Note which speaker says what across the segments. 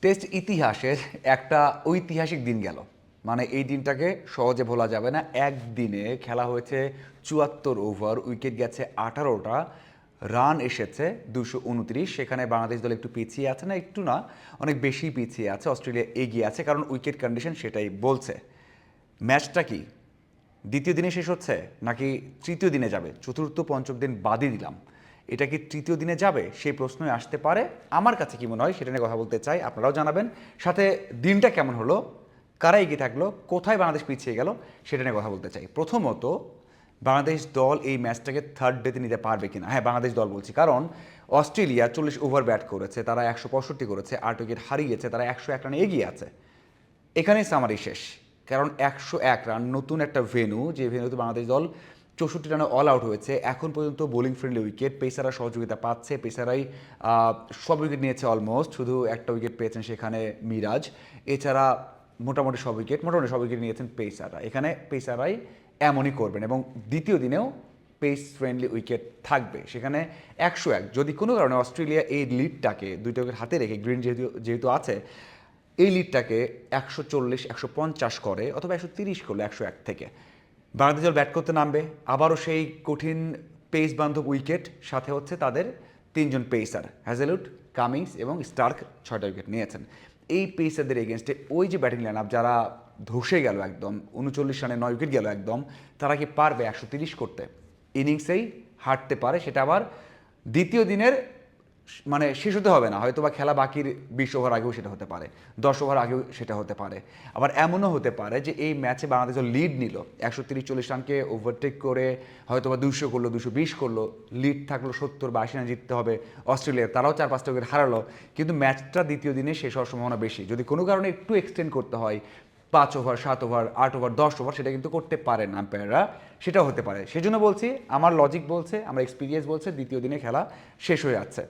Speaker 1: Test ইতিহাসের একটা ঐতিহাসিক দিন গেল। মানে এই দিনটাকে সহজে ভোলা যাবে না। একদিনে খেলা হয়েছে ৭৪ ওভার, উইকেট গেছে ১৮টা, রান এসেছে ২২৯। সেখানে বাংলাদেশ দল একটু পিছিয়ে আছে, না একটু না, অনেক বেশি পিছিয়ে আছে। অস্ট্রেলিয়া এগিয়ে আছে, কারণ উইকেট কন্ডিশন সেটাই বলছে। ম্যাচটা কি দ্বিতীয় দিনে শেষ হচ্ছে নাকি তৃতীয় দিনে যাবে? চতুর্থ পঞ্চম দিন বাদই দিলাম, এটা কি তৃতীয় দিনে যাবে সেই প্রশ্নই আসতে পারে। আমার কাছে কি মনে হয় সেটা নিয়ে কথা বলতে চাই, আপনারাও জানাবেন। সাথে দিনটা কেমন হলো, কারা এগিয়ে থাকলো, কোথায় বাংলাদেশ পিছিয়ে গেল সেটা নিয়ে কথা বলতে চাই। প্রথমত, বাংলাদেশ দল এই ম্যাচটাকে থার্ড ডেতে নিতে পারবে কিনা। হ্যাঁ, বাংলাদেশ দল বলছি, কারণ অস্ট্রেলিয়া ৪০ ওভার ব্যাট করেছে, তারা ১৬৫ করেছে, ৮ উইকেট হারিয়েছে, তারা ১০১ রানে এগিয়ে আছে। এখানেই সামারি শেষ। কারণ ১০১ রান, নতুন একটা ভেন্যু, যে ভেন্যুতে বাংলাদেশ দল ৬৪ রানে অল আউট হয়েছে। এখন পর্যন্ত বোলিং ফ্রেন্ডলি উইকেট, পেসাররা সহযোগিতা পাচ্ছে, পেসারাই সব উইকেট নিয়েছে অলমোস্ট, শুধু একটা উইকেট পেয়েছেন সেখানে মিরাজ। এছাড়া মোটামুটি সব উইকেট নিয়েছেন পেসাররা। এখানে পেসাররাই এমনই করবেন, এবং দ্বিতীয় দিনেও পেস ফ্রেন্ডলি উইকেট থাকবে সেখানে ১০১। যদি কোনো কারণে অস্ট্রেলিয়া এই লিডটাকে ২টা উইকেট হাতে রেখে, গ্রিন যেহেতু আছে, এই লিডটাকে ১৪০-১৫০ করে, অথবা ১৩০ করলো ১০১ থেকে, বাংলাদেশ দল ব্যাট করতে নামবে। আবারও সেই কঠিন পেস বান্ধব উইকেট, সাথে হচ্ছে তাদের তিনজন পেসার, হ্যাজেলউড, কামিংস এবং স্টার্ক ৬টা উইকেট নিয়েছেন। এই পেসারদের এগেনস্টে ওই যে ব্যাটিং লাইন আপ যারা ধসে গেল একদম, ৩৯ রানে ৯ উইকেট গেল একদম, তারা কি পারবে ১৩০ করতে? ইনিংসেই হারতে পারে। সেটা আবার দ্বিতীয় দিনের মানে শেষ হতে হবে না, হয়তো বা খেলা বাকির ২০ ওভার আগেও সেটা হতে পারে, ১০ ওভার আগেও সেটা হতে পারে। আবার এমনও হতে পারে যে এই ম্যাচে বাংলাদেশ লিড নিল, ১৩০-৪০ রানকে ওভারটেক করে হয়তো বা ২০০ করলো, ২২০ করলো, লিড থাকলো ৭০ বা ৮০ রানে জিততে হবে অস্ট্রেলিয়া, তারাও ৪-৫টা উইকেট হারালো, কিন্তু ম্যাচটা দ্বিতীয় দিনে শেষ হওয়ার সম্ভাবনা বেশি। যদি কোনো কারণে একটু এক্সটেন্ড করতে হয়, ৫ ওভার, ৭ ওভার, ৮ ওভার, 10 ওভার, সেটা কিন্তু করতে পারেন আম্পায়াররা, সেটাও হতে পারে। সেজন্য বলছি, আমার লজিক বলছে, আমার এক্সপিরিয়েন্স বলছে দ্বিতীয় দিনে খেলা শেষ হয়ে যাচ্ছে।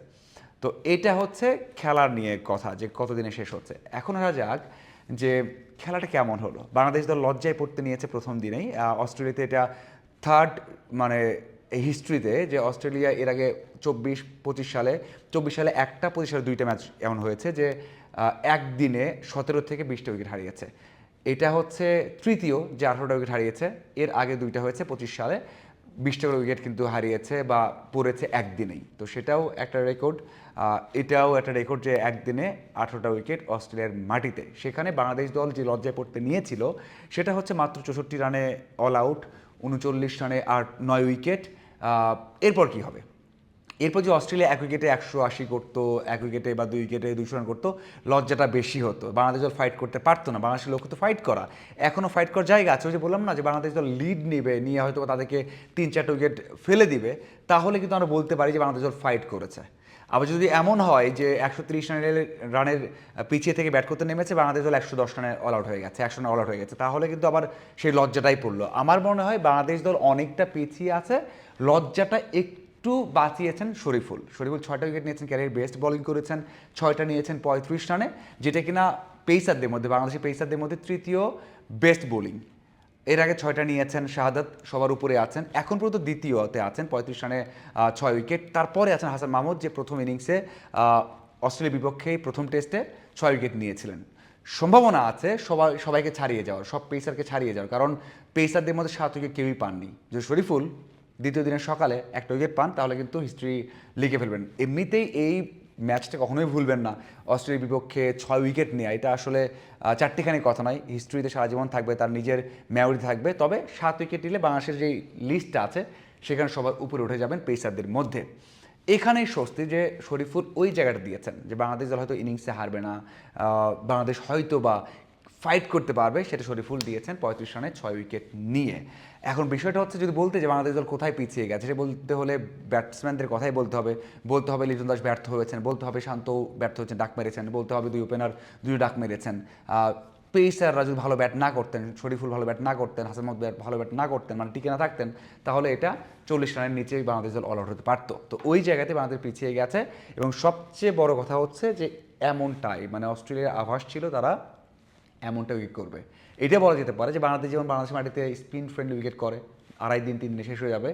Speaker 1: তো এটা হচ্ছে খেলার নিয়ে কথা, যে কতদিনে শেষ হচ্ছে। এখন আসা যাক যে খেলাটা কেমন হলো। বাংলাদেশ দল লজ্জায় পড়তে নিয়েছে প্রথম দিনেই। অস্ট্রেলিয়াতে এটা থার্ড, মানে এই হিস্ট্রিতে, যে অস্ট্রেলিয়া এর আগে ২৪-২৫ সালে, ২৪ সালে একটা, ২৫ সালে ২টা ম্যাচ এমন হয়েছে যে একদিনে ১৭ থেকে ২০টা উইকেট হারিয়েছে। এটা হচ্ছে তৃতীয় যে ১৮টা উইকেট হারিয়েছে। এর আগে ২টা হয়েছে ২৫ সালে, ২০টা করে উইকেট কিন্তু হারিয়েছে বা পড়েছে একদিনেই। তো সেটাও একটা রেকর্ড। এটাও একটা রেকর্ড যে একদিনে ১৮টা উইকেট অস্ট্রেলিয়ার মাটিতে। সেখানে বাংলাদেশ দল যে লজ্জায় পড়তে নিয়েছিল সেটা হচ্ছে মাত্র ৬৪ রানে অল আউট, ৩৯ রানে আর ৯ উইকেট। এরপর কি হবে? এরপর যে অস্ট্রেলিয়া ১ উইকেটে ১৮০ করতো, ১ উইকেটে বা ২ উইকেটে ২০০ রান করতো, লজ্জাটা বেশি হতো। বাংলাদেশ দল ফাইট করতে পারতো না। বাংলাদেশের লক্ষ্য তো ফাইট করা, এখনও ফাইট করার জায়গা আছে। ওই যে বললাম না, যে বাংলাদেশ দল লিড নেবে, নিয়ে হয়তো তাদেরকে ৩-৪টা উইকেট ফেলে দিবে, তাহলে কিন্তু আমরা বলতে পারি যে বাংলাদেশ দল ফাইট করেছে। আবার যদি এমন হয় যে ১৩০ রানের পিছিয়ে থেকে ব্যাট করতে নেমেছে, বাংলাদেশ দল ১১০ রানে অল আউট হয়ে গেছে, ১০০ রানে অল আউট হয়ে গেছে, তাহলে কিন্তু আবার সেই লজ্জাটাই পড়লো। আমার মনে হয় বাংলাদেশ দল অনেকটা পিছিয়ে আছে, লজ্জাটা একটু বাঁচিয়েছেন শরীফুল। ৬টা উইকেট নিয়েছেন, ক্যারিয়ার বেস্ট বোলিং করেছেন, ৬টা নিয়েছেন ৩৫ রানে, যেটা কিনা পেসারদের মধ্যে, বাংলাদেশের পেসারদের মধ্যে তৃতীয় বেস্ট বোলিং। এর আগে ৬টা নিয়েছেন, শাহাদাত সবার উপরে আছেন, এখন পর্যন্ত দ্বিতীয়তে আছেন ৩৫ রানে ৬ উইকেট। তারপরে আছেন হাসান মাহমুদ, যে প্রথম ইনিংসে অস্ট্রেলিয়ার বিপক্ষেই প্রথম টেস্টে ৬ উইকেট নিয়েছিলেন। সম্ভাবনা আছে সবাইকে ছাড়িয়ে যাওয়ার, সব পেসারকে ছাড়িয়ে যাওয়ার, কারণ পেসারদের মধ্যে ৭ উইকেট কেউই পাননি। যে শরীফুল দ্বিতীয় দিনের সকালে একটা উইকেট পান, তাহলে কিন্তু হিস্ট্রি লিখে ফেলবেন। এমনিতেই এই ম্যাচটা কখনোই ভুলবেন না, অস্ট্রেলিয়ার বিপক্ষে ৬ উইকেট নেওয়া, এটা আসলে চারটিখানি কথা নয়, হিস্ট্রিতে সারা জীবন থাকবে, তার নিজের মেমোরি থাকবে। তবে ৭ উইকেট নিলে বাংলাদেশের যেই লিস্টটা আছে সেখানে সবার উপরে উঠে যাবেন পেসারদের মধ্যে। এখানেই স্বস্তি যে শরীফুল ওই জায়গাটা দিয়েছেন, যে বাংলাদেশ দল হয়তো ইনিংসে হারবে না, বাংলাদেশ হয়তো বা ফাইট করতে পারবে, সেটা শরীফুল দিয়েছেন ৩৫ রানে ৬ উইকেট নিয়ে। এখন বিষয়টা হচ্ছে, যদি বলতে যে বাংলাদেশ দল কোথায় পিছিয়ে গেছে, সেটা বলতে হলে ব্যাটসম্যানদের কথাই বলতে হবে লিটন দাস ব্যর্থ হয়েছেন, বলতে হবে শান্ত ব্যর্থ হয়েছেন, ডাক মেরেছেন, বলতে হবে দুই ওপেনার দুই ডাক মেরেছেন। পেসাররা যদি ভালো ব্যাট না করতেন, শরীফুল ভালো ব্যাট না করতেন, হাসান মাহমুদ ভালো ব্যাট না করতেন, মানে টিকে না থাকতেন, তাহলে এটা ৪০ রানের নিচেই বাংলাদেশ দল অল আউট হতে পারতো। তো ওই জায়গাতে বাংলাদেশ পিছিয়ে গেছে, এবং সবচেয়ে বড় কথা হচ্ছে যে এমনটাই, মানে অস্ট্রেলিয়ার আভাস ছিল তারা এমনটা উইকেট করবে। এটা বলা যেতে পারে যে বাংলাদেশ যেমন বাংলাদেশের মাটিতে স্পিন ফ্রেন্ডলি উইকেট করে, ২.৫ দিন ৩ দিনে শেষ হয়ে যাবে,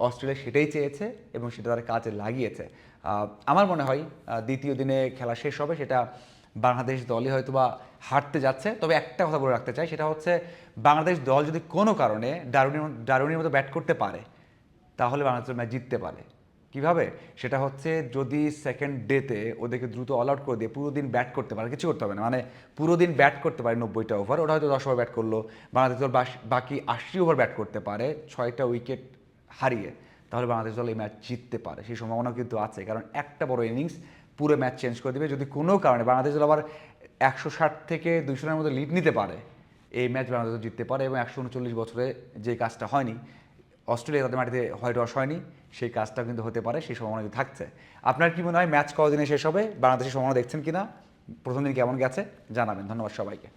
Speaker 1: অস্ট্রেলিয়া সেটাই চেয়েছে এবং সেটা তারা কাজে লাগিয়েছে। আমার মনে হয় দ্বিতীয় দিনে খেলা শেষ হবে, সেটা বাংলাদেশ দলই হয়তো বা হারতে যাচ্ছে। তবে একটা কথা বলে রাখতে চাই, সেটা হচ্ছে বাংলাদেশ দল যদি কোনো কারণে ডারউইনের মতো ব্যাট করতে পারে, তাহলে বাংলাদেশ ম্যাচ জিততে পারে। কিভাবে? সেটা হচ্ছে যদি সেকেন্ড ডেতে ওদেরকে দ্রুত অল আউট করে দিয়ে পুরো দিন ব্যাট করতে পারে, কিছু করতে হবে না, মানে পুরো দিন ব্যাট করতে পারে 90টা ওভার, ওটা হয়তো 10 ওভার ব্যাট করলো, বাংলাদেশ দল বাকি 80 ওভার ব্যাট করতে পারে 6টা উইকেট হারিয়ে, তাহলে বাংলাদেশ দল এই ম্যাচ জিততে পারে। সেই সম্ভাবনা কিন্তু আছে, কারণ একটা বড় ইনিংস পুরো ম্যাচ চেঞ্জ করে দেবে। যদি কোনো কারণে বাংলাদেশ দল আবার 160 থেকে 200 রানের মধ্যে লিড নিতে পারে, এই ম্যাচ বাংলাদেশ দল জিততে পারে। এবং 139 বছরে যে কাজটা হয়নি, অস্ট্রেলিয়া তাদের মাটিতে হোয়াইট ওয়াশ হয়নি, সেই কাজটা কিন্তু হতে পারে, সেই সম্ভাবনা কিন্তু থাকছে। আপনার কি মনে হয় ম্যাচ কদিনে শেষ হবে? বাংলাদেশের সম্ভাবনা দেখছেন কিনা? প্রথম দিন কেমন গেছে জানাবেন। ধন্যবাদ সবাইকে।